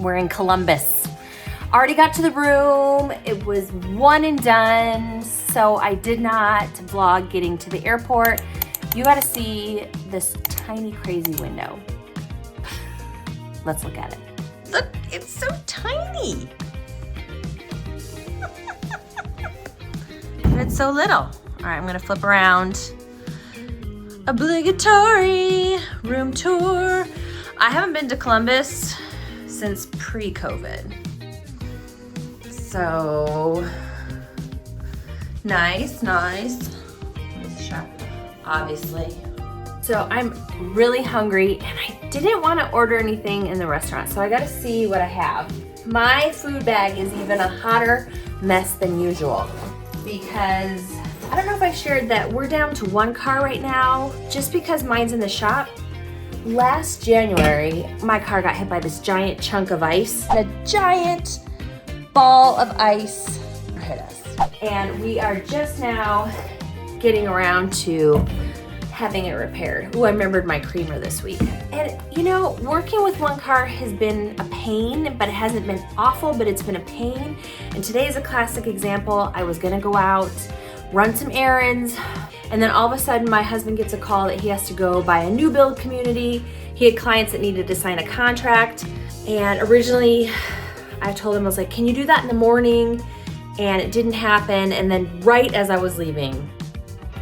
We're in Columbus. Already got to the room. It was one and done, so I did not vlog getting to the airport. You gotta see this tiny, crazy window. Let's look at it. Look, it's so tiny. And it's so little. All right, I'm gonna flip around. Obligatory room tour. I haven't been to Columbus since pre-COVID. So, nice. Nice the shop, obviously. So I'm really hungry and I didn't want to order anything in the restaurant, so I gotta see what I have. My food bag is even a hotter mess than usual because I don't know if I shared that we're down to one car right now just because mine's in the shop. Last January, my car got hit by this giant chunk of ice. A giant ball of ice hit us. And we are just now getting around to having it repaired. Ooh, I remembered my creamer this week. And you know, working with one car has been a pain, but it hasn't been awful, but it's been a pain. And today is a classic example. I was gonna go out, run some errands, and then all of a sudden my husband gets a call that he has to go buy a new build community. He had clients that needed to sign a contract. And originally I told him, I was like, can you do that in the morning? And it didn't happen. And then right as I was leaving,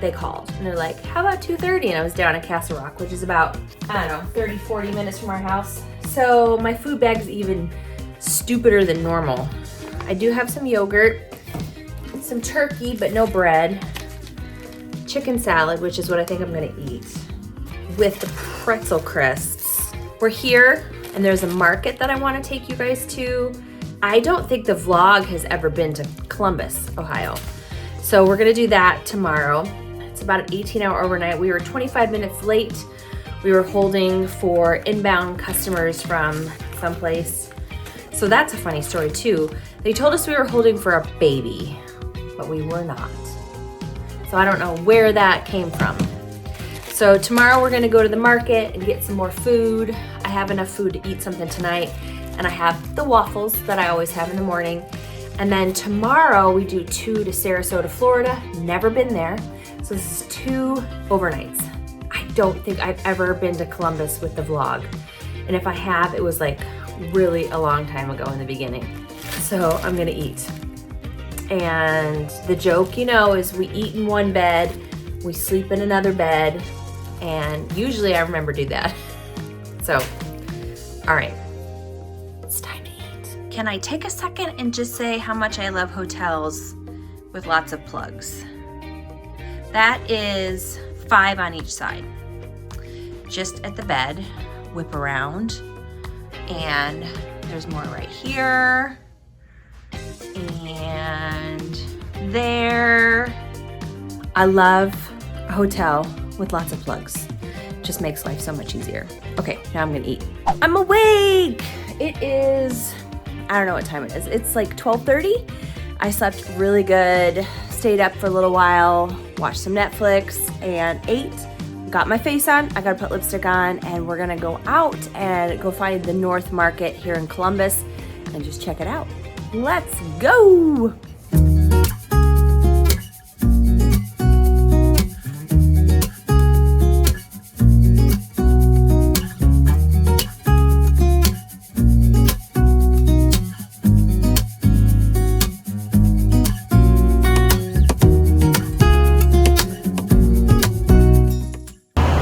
they called and they're like, how about 2:30? And I was down in Castle Rock, which is about, I don't know, 30, 40 minutes from our house. So my food bag's even stupider than normal. I do have some yogurt, some turkey, but no bread, chicken salad, which is what I think I'm gonna eat, with the pretzel crisps. We're here and there's a market that I wanna take you guys to. I don't think the vlog has ever been to Columbus, Ohio. So we're gonna do that tomorrow. It's about an 18-hour overnight. We were 25 minutes late. We were holding for inbound customers from someplace. So that's a funny story too. They told us we were holding for a baby, but we were not. So I don't know where that came from. So tomorrow we're gonna go to the market and get some more food. I have enough food to eat something tonight, and I have the waffles that I always have in the morning. And then tomorrow we do 2 to Sarasota, Florida. Never been there. So this is 2 overnights. I don't think I've ever been to Columbus with the vlog. And if I have, it was like really a long time ago in the beginning. So I'm gonna eat. And the joke, you know, is we eat in one bed, we sleep in another bed, and usually I remember to do that. So, all right. It's time to eat. Can I take a second and just say how much I love hotels with lots of plugs? That is 5 on each side. Just at the bed, whip around, and there's more right here, and there. I love a hotel with lots of plugs. Just makes life so much easier. Okay, now I'm gonna eat. I'm awake! It is, I don't know what time it is. It's like 12:30. I slept really good, stayed up for a little while, watched some Netflix, and ate. Got my face on, I gotta put lipstick on, and we're gonna go out and go find the North Market here in Columbus and just check it out. Let's go!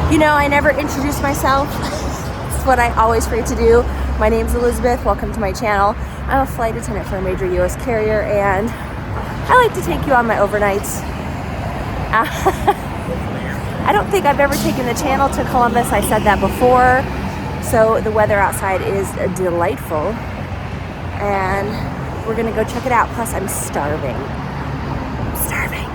You know, I never introduced myself. It's what I always forget to do. My name's Elizabeth. Welcome to my channel. I'm a flight attendant for a major U.S. carrier, and I like to take you on my overnights. I don't think I've ever taken the channel to Columbus. I said that before. So the weather outside is delightful, and we're gonna go check it out. Plus, I'm starving. I'm starving.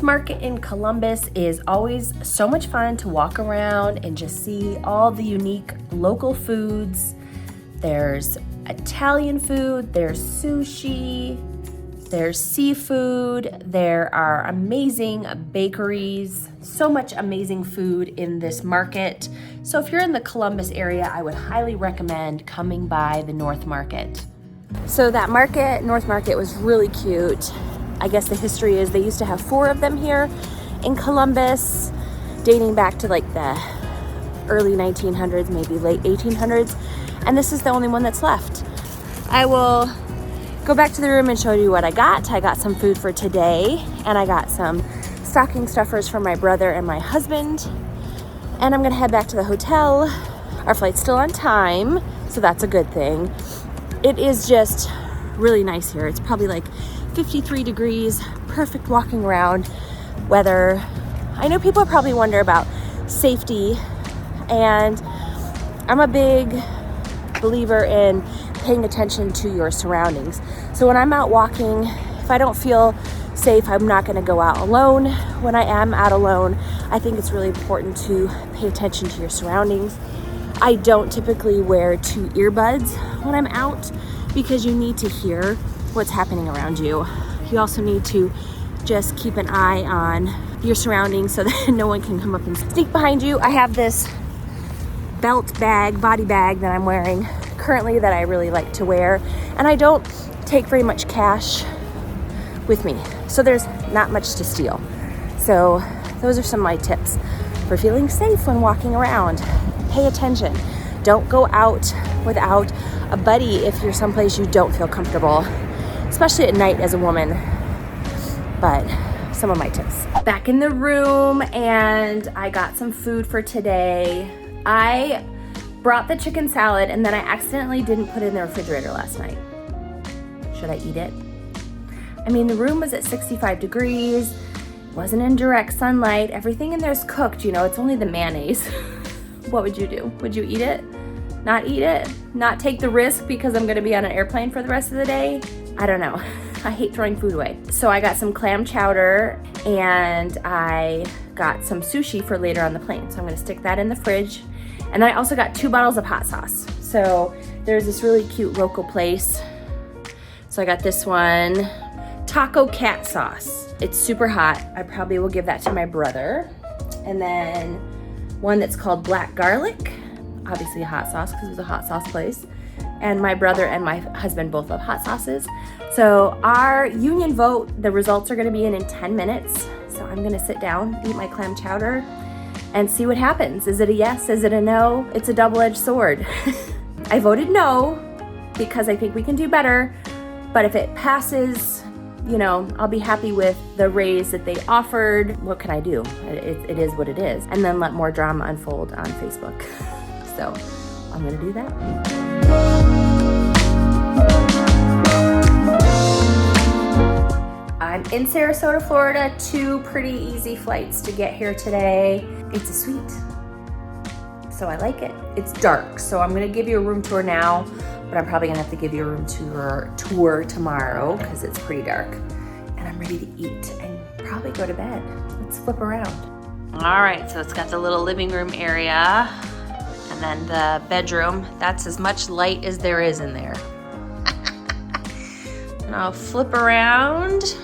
Market in Columbus is always so much fun to walk around and just see all the unique local foods. There's Italian food, there's sushi, there's seafood, there are amazing bakeries, so much amazing food in this market. So if you're in the Columbus area, I would highly recommend coming by the North Market. So that market, North Market, was really cute. I guess the history is they used to have 4 of them here in Columbus, dating back to like the early 1900s, maybe late 1800s. And this is the only one that's left. I will go back to the room and show you what I got. I got some food for today, and I got some stocking stuffers for my brother and my husband. And I'm gonna head back to the hotel. Our flight's still on time, so that's a good thing. It is just really nice here. It's probably like 53 degrees, perfect walking around weather. I know people probably wonder about safety, and I'm a big believer in paying attention to your surroundings. So when I'm out walking, if I don't feel safe, I'm not gonna go out alone. When I am out alone, I think it's really important to pay attention to your surroundings. I don't typically wear 2 earbuds when I'm out because you need to hear what's happening around you. You also need to just keep an eye on your surroundings so that no one can come up and sneak behind you. I have this belt bag, body bag that I'm wearing currently that I really like to wear, and I don't take very much cash with me, so there's not much to steal. So those are some of my tips for feeling safe when walking around. Pay attention. Don't go out without a buddy if you're someplace you don't feel comfortable, especially at night as a woman. But some of my tips. Back in the room, and I got some food for today. I brought the chicken salad, and then I accidentally didn't put it in the refrigerator last night. Should I eat it? I mean, the room was at 65 degrees, wasn't in direct sunlight. Everything in there's cooked, you know, it's only the mayonnaise. What would you do? Would you eat it? Not eat it? Not take the risk because I'm gonna be on an airplane for the rest of the day? I don't know. I hate throwing food away. So I got some clam chowder, and I got some sushi for later on the plane. So I'm gonna stick that in the fridge. And then I also got 2 bottles of hot sauce. So there's this really cute local place. So I got this one, taco cat sauce. It's super hot. I probably will give that to my brother. And then one that's called black garlic, obviously a hot sauce because it was a hot sauce place. And my brother and my husband both love hot sauces. So our union vote, the results are gonna be in 10 minutes. So I'm gonna sit down, eat my clam chowder, and see what happens. Is it a yes? Is it a no? It's a double-edged sword. I voted no because I think we can do better. But if it passes, you know, I'll be happy with the raise that they offered. What can I do? It is what it is. And then let more drama unfold on Facebook. So I'm gonna do that. I'm in Sarasota, Florida. 2 pretty easy flights to get here today. It's a suite, so I like it. It's dark, so I'm gonna give you a room tour now, but I'm probably gonna have to give you a room tour tomorrow because it's pretty dark. And I'm ready to eat and probably go to bed. Let's flip around. All right, so it's got the little living room area and then the bedroom. That's as much light as there is in there. And I'll flip around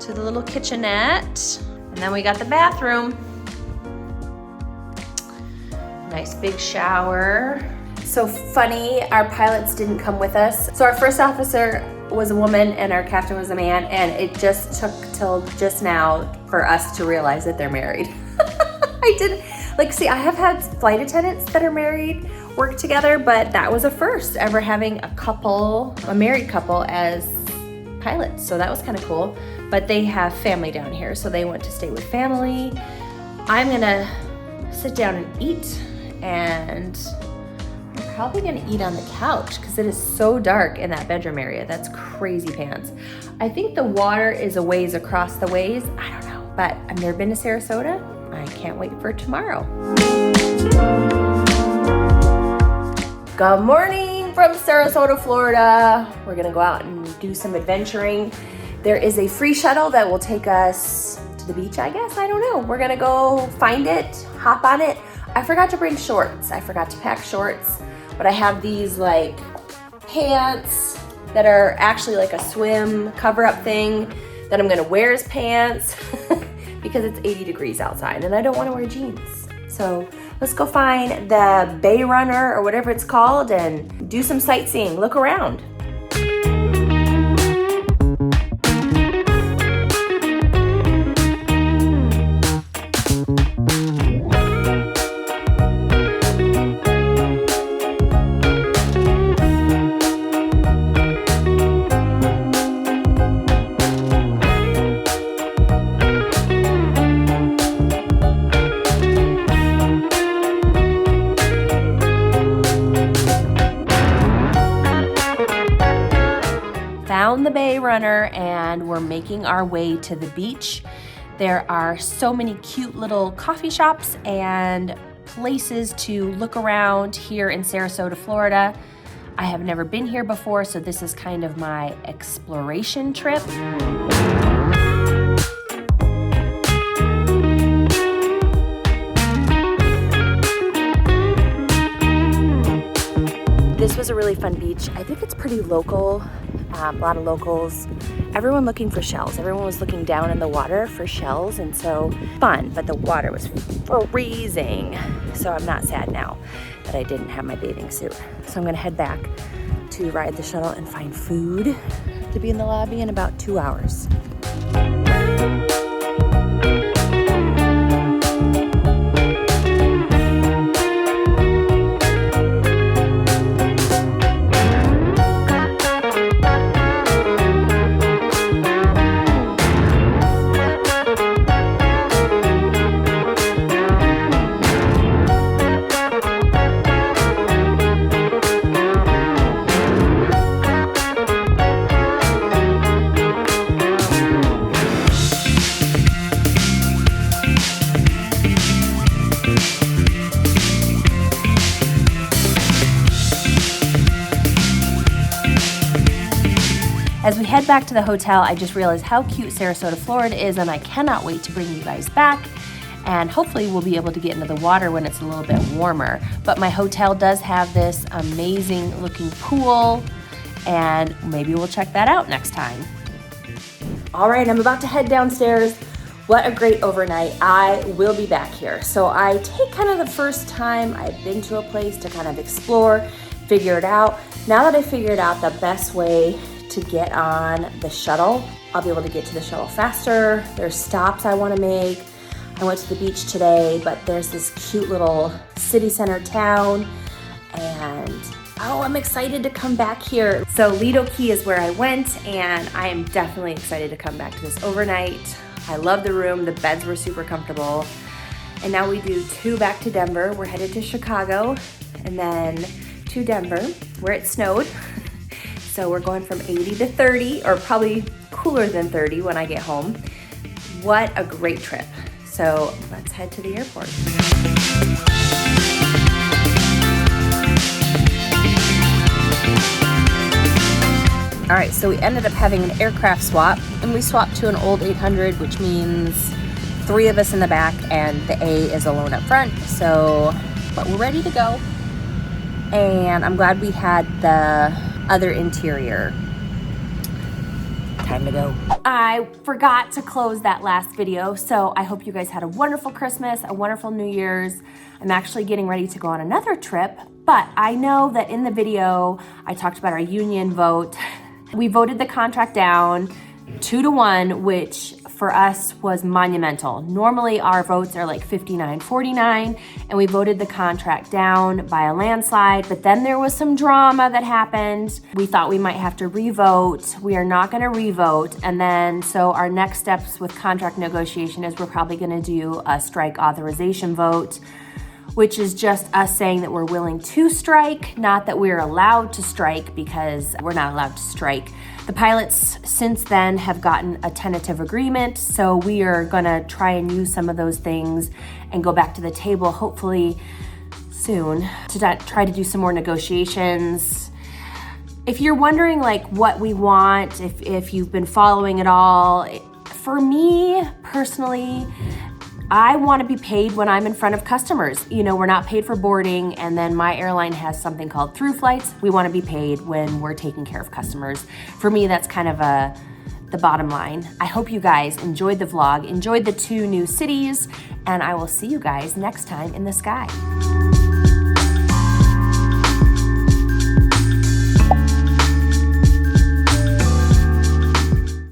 to the little kitchenette. And then we got the bathroom. Nice big shower. So funny, our pilots didn't come with us. So our first officer was a woman and our captain was a man, and it just took till just now for us to realize that they're married. I didn't, see, I have had flight attendants that are married work together, but that was a first ever having a married couple as pilots. So that was kind of cool. But they have family down here, so they went to stay with family. I'm gonna sit down and eat, and I'm probably gonna eat on the couch because it is so dark in that bedroom area. That's crazy pants. I think the water is a ways across the ways. I don't know, but I've never been to Sarasota. I can't wait for tomorrow. Good morning from Sarasota, Florida. We're gonna go out and do some adventuring. There is a free shuttle that will take us to the beach, I guess. I don't know. We're gonna go find it, hop on it. I forgot to bring shorts. I forgot to pack shorts, but I have these like pants that are actually like a swim cover-up thing that I'm gonna wear as pants because it's 80 degrees outside and I don't wanna wear jeans. So let's go find the Bay Runner or whatever it's called and do some sightseeing, look around. Found the Bay Runner and we're making our way to the beach. There are so many cute little coffee shops and places to look around here in Sarasota, Florida. I have never been here before, so this is kind of my exploration trip. This was a really fun beach. I think it's pretty local, a lot of locals. Everyone looking for shells. Everyone was looking down in the water for shells, and so fun, but the water was freezing. So I'm not sad now that I didn't have my bathing suit. So I'm gonna head back to ride the shuttle and find food to be in the lobby in about 2 hours. As we head back to the hotel, I just realized how cute Sarasota, Florida is, and I cannot wait to bring you guys back. And hopefully we'll be able to get into the water when it's a little bit warmer. But my hotel does have this amazing looking pool, and maybe we'll check that out next time. All right, I'm about to head downstairs. What a great overnight. I will be back here. So I take kind of the first time I've been to a place to kind of explore, figure it out. Now that I figured out the best way to get on the shuttle, I'll be able to get to the shuttle faster. There's stops I want to make. I went to the beach today, but there's this cute little city center town, and oh, I'm excited to come back here. So Lido Key is where I went, and I am definitely excited to come back to this overnight. I love the room, the beds were super comfortable. And now we do 2 back to Denver. We're headed to Chicago and then to Denver where it snowed. So we're going from 80 to 30, or probably cooler than 30 when I get home. What a great trip. So let's head to the airport. All right, so we ended up having an aircraft swap, and we swapped to an old 800, which means 3 of us in the back and the A is alone up front. So, but we're ready to go. And I'm glad we had the other interior. Time to go. I forgot to close that last video, so I hope you guys had a wonderful Christmas, a wonderful New Year's. I'm actually getting ready to go on another trip, but I know that in the video, I talked about our union vote. We voted the contract down 2-1, which for us was monumental. Normally our votes are like 59-49, and we voted the contract down by a landslide, but then there was some drama that happened. We thought we might have to re-vote. We are not gonna re-vote, and then so our next steps with contract negotiation is we're probably gonna do a strike authorization vote, which is just us saying that we're willing to strike, not that we're allowed to strike, because we're not allowed to strike. The pilots since then have gotten a tentative agreement, so we are gonna try and use some of those things and go back to the table hopefully soon to try to do some more negotiations. If you're wondering like what we want, if you've been following it all, for me personally, I want to be paid when I'm in front of customers. You know, we're not paid for boarding, and then my airline has something called through flights. We want to be paid when we're taking care of customers. For me, that's kind of the bottom line. I hope you guys enjoyed the vlog, enjoyed the 2 new cities, and I will see you guys next time in the sky.